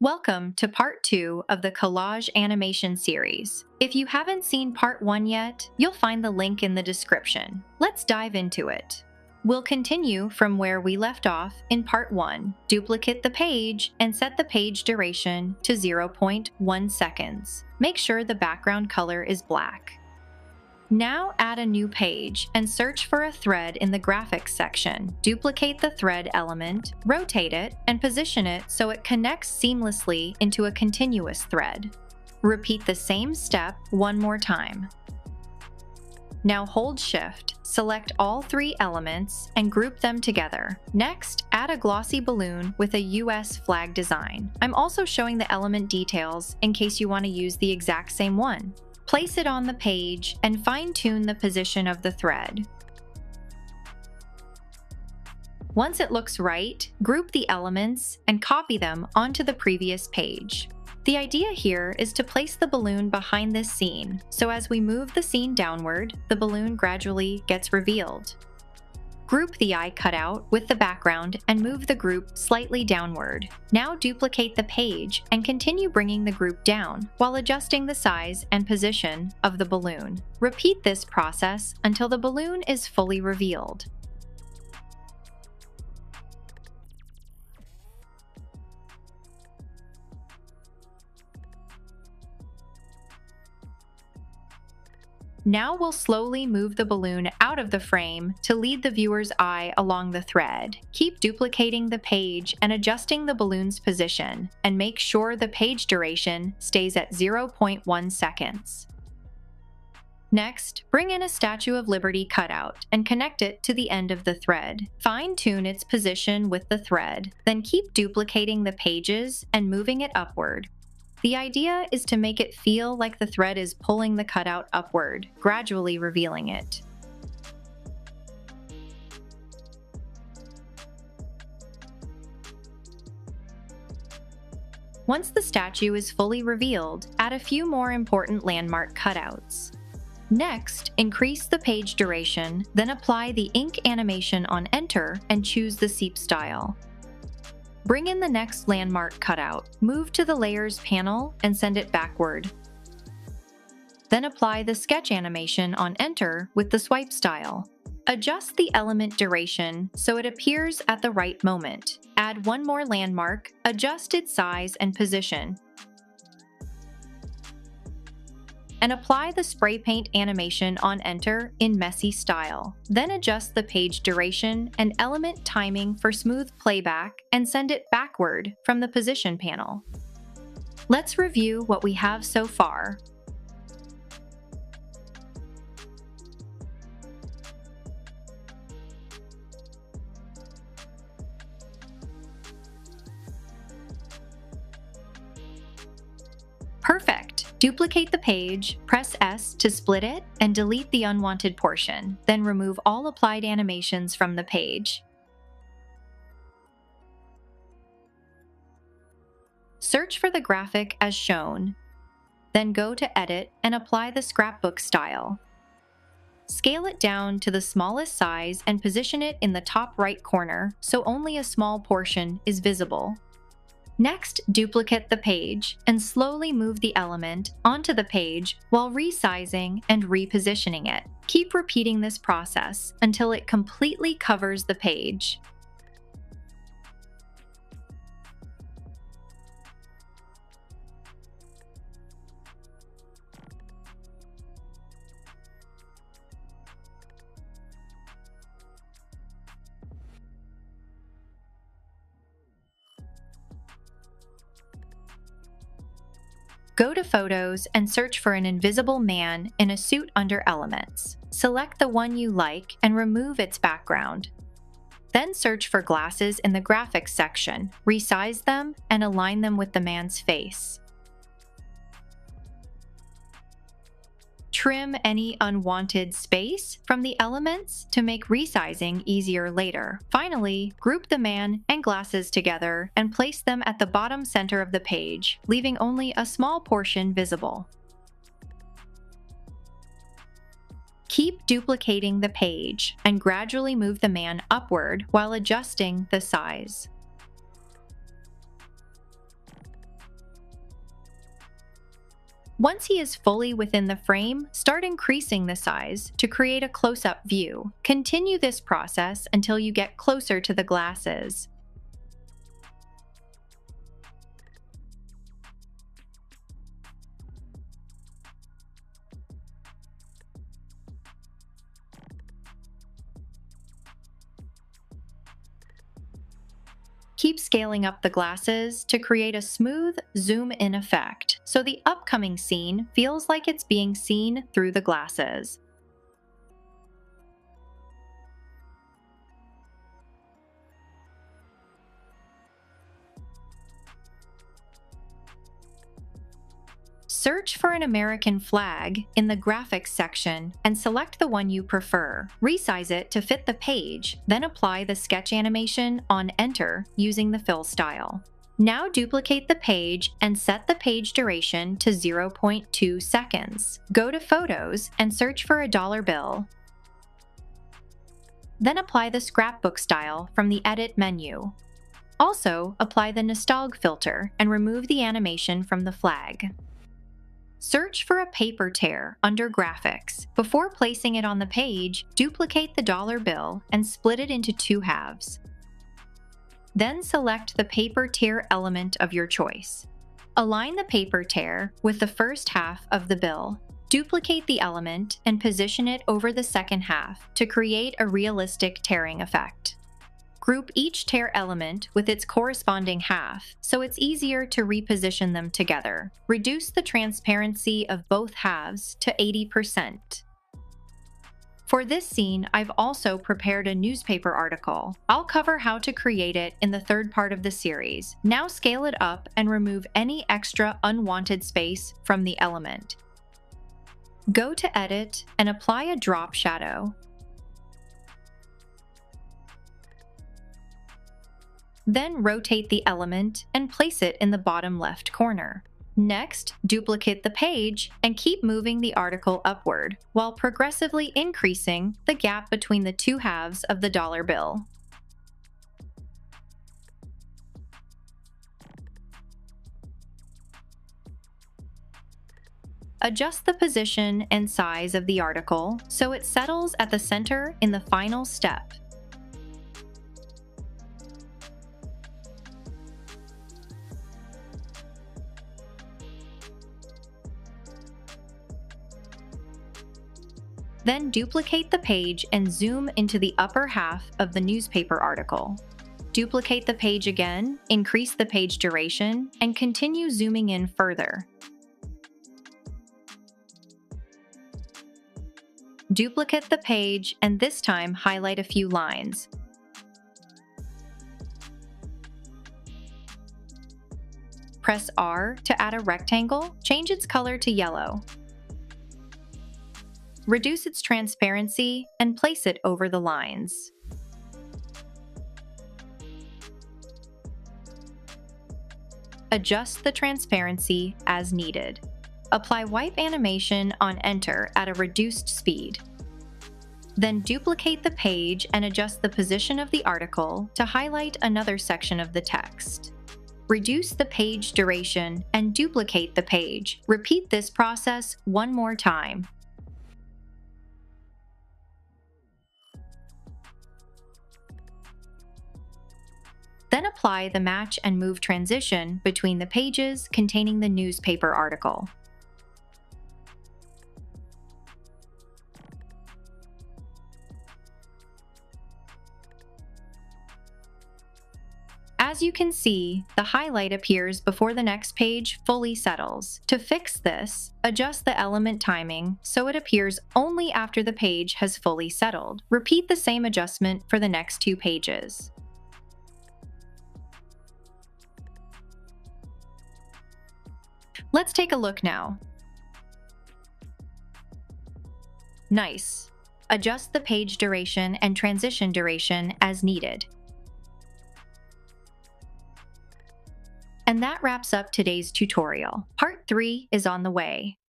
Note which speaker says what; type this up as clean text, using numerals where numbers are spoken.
Speaker 1: Welcome to Part 2 of the Collage animation series. If you haven't seen Part 1 yet, you'll find the link in the description. Let's dive into it. We'll continue from where we left off in Part 1. Duplicate the page and set the page duration to 0.1 seconds. Make sure the background color is black. Now add a new page and search for a thread in the graphics section. Duplicate the thread element, rotate it, and position it so it connects seamlessly into a continuous thread. Repeat the same step one more time. Now hold Shift, select all three elements, and group them together. Next, add a glossy balloon with a US flag design. I'm also showing the element details in case you want to use the exact same one. Place it on the page and fine-tune the position of the thread. Once it looks right, group the elements and copy them onto the previous page. The idea here is to place the balloon behind this scene, so as we move the scene downward, the balloon gradually gets revealed. Group the eye cutout with the background and move the group slightly downward. Now duplicate the page and continue bringing the group down while adjusting the size and position of the balloon. Repeat this process until the balloon is fully revealed. Now we'll slowly move the balloon out of the frame to lead the viewer's eye along the thread. Keep duplicating the page and adjusting the balloon's position, and make sure the page duration stays at 0.1 seconds. Next, bring in a Statue of Liberty cutout and connect it to the end of the thread. Fine-tune its position with the thread, then keep duplicating the pages and moving it upward. The idea is to make it feel like the thread is pulling the cutout upward, gradually revealing it. Once the statue is fully revealed, add a few more important landmark cutouts. Next, increase the page duration, then apply the ink animation on Enter and choose the seep style. Bring in the next landmark cutout, move to the Layers panel and send it backward. Then apply the sketch animation on Enter with the swipe style. Adjust the element duration so it appears at the right moment. Add one more landmark, adjust its size and position, and apply the spray paint animation on Enter in messy style. Then adjust the page duration and element timing for smooth playback and send it backward from the position panel. Let's review what we have so far. Perfect! Duplicate the page, press S to split it, and delete the unwanted portion. Then remove all applied animations from the page. Search for the graphic as shown. Then go to Edit and apply the scrapbook style. Scale it down to the smallest size and position it in the top right corner so only a small portion is visible. Next, duplicate the page and slowly move the element onto the page while resizing and repositioning it. Keep repeating this process until it completely covers the page. Go to Photos and search for an invisible man in a suit under Elements. Select the one you like and remove its background. Then search for glasses in the Graphics section, resize them, and align them with the man's face. Trim any unwanted space from the elements to make resizing easier later. Finally, group the man and glasses together and place them at the bottom center of the page, leaving only a small portion visible. Keep duplicating the page and gradually move the man upward while adjusting the size. Once he is fully within the frame, start increasing the size to create a close-up view. Continue this process until you get closer to the glasses. Keep scaling up the glasses to create a smooth zoom-in effect, so the upcoming scene feels like it's being seen through the glasses. Search for an American flag in the graphics section and select the one you prefer. Resize it to fit the page, then apply the sketch animation on Enter using the fill style. Now duplicate the page and set the page duration to 0.2 seconds. Go to Photos and search for a dollar bill. Then apply the scrapbook style from the Edit menu. Also, apply the Nostalg filter and remove the animation from the flag. Search for a paper tear under Graphics. Before placing it on the page, duplicate the dollar bill and split it into 2 halves. Then select the paper tear element of your choice. Align the paper tear with the first half of the bill. Duplicate the element and position it over the second half to create a realistic tearing effect. Group each tear element with its corresponding half, so it's easier to reposition them together. Reduce the transparency of both halves to 80%. For this scene, I've also prepared a newspaper article. I'll cover how to create it in the third part of the series. Now scale it up and remove any extra unwanted space from the element. Go to Edit and apply a drop shadow. Then rotate the element and place it in the bottom left corner. Next, duplicate the page and keep moving the article upward, while progressively increasing the gap between the 2 halves of the dollar bill. Adjust the position and size of the article so it settles at the center in the final step. Then duplicate the page and zoom into the upper half of the newspaper article. Duplicate the page again, increase the page duration, and continue zooming in further. Duplicate the page and this time highlight a few lines. Press R to add a rectangle, change its color to yellow. Reduce its transparency and place it over the lines. Adjust the transparency as needed. Apply wipe animation on Enter at a reduced speed. Then duplicate the page and adjust the position of the article to highlight another section of the text. Reduce the page duration and duplicate the page. Repeat this process one more time. Then apply the match and move transition between the pages containing the newspaper article. As you can see, the highlight appears before the next page fully settles. To fix this, adjust the element timing so it appears only after the page has fully settled. Repeat the same adjustment for the next 2 pages. Let's take a look now. Nice. Adjust the page duration and transition duration as needed. And that wraps up today's tutorial. Part 3 is on the way.